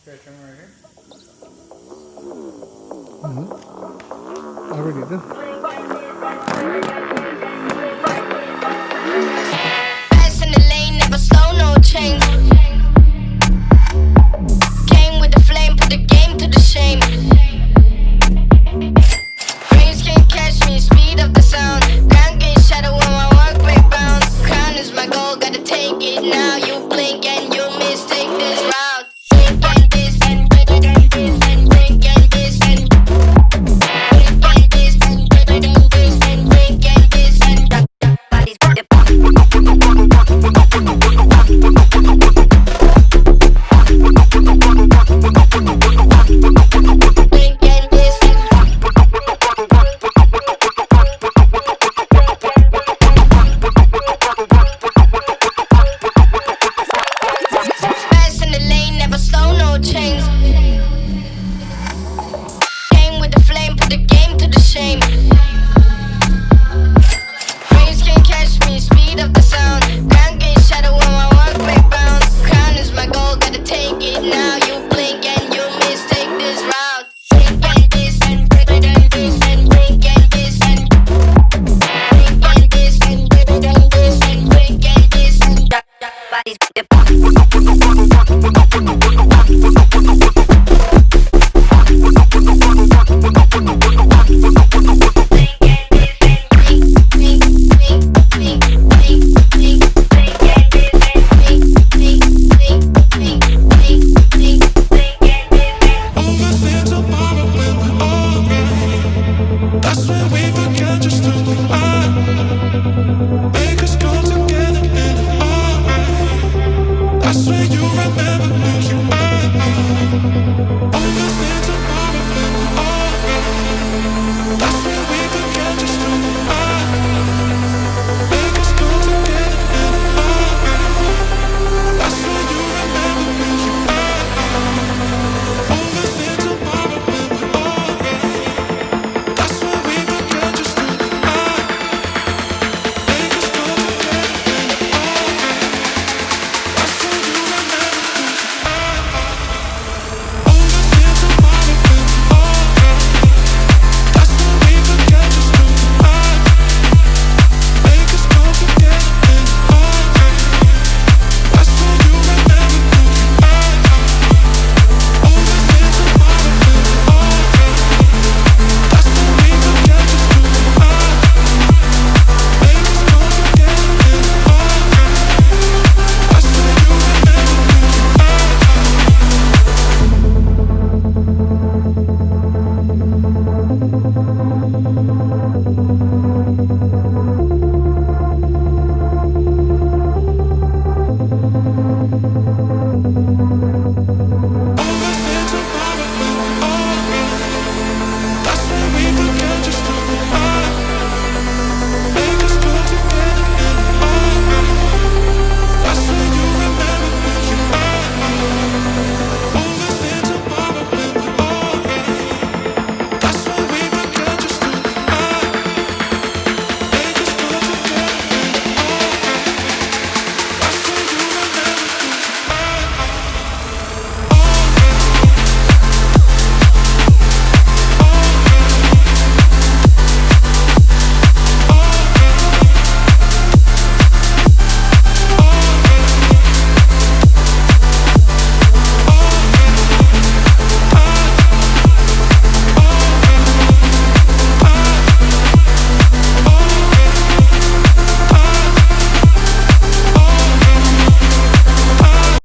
Stretch them right here. Already done. Fast in the lane, never slow, no change. Came with the flame, put the game to the shame. Dreams can't catch me, speed of the sound. Can't get shadow when my work rate bounce. Crown is my goal, gotta take it now. You blink and you miss, take this round. Blink and this and blink and this and blink and this and blink and this and blink and this and blink and this and body's the blink and this and fast in the lane, never slow, no chains. Came with the flame, put the game to the shame. Dreams can't catch me, speed of the sound. Can't get shadow when my work rate bounce. Crown is my goal, gotta take it now. You blink and you miss, take this round. Blink and this and blink and this and blink and this and blink and this and blink and this and blink and this and body's the That's when we forget just who we are. Make us come together and it's alright. That's when you remember who you are. Overthink tomorrow when we're alright. That's when we forget just who we are. Make us come together and it's alright. That's when you remember who you are. Overthink tomorrow when we're alright. That's when we forget just who we are. Make us come together and it's alright. That's when you remember who you are. Overthink tomorrow when we're alright. That's when we forget just who we are. Make us come together and it's alright. That's when you remember who you are. Overthink tomorrow when we're alright. That's when we forget just who we are. Make us come together and it's alright. That's when you remember who you are.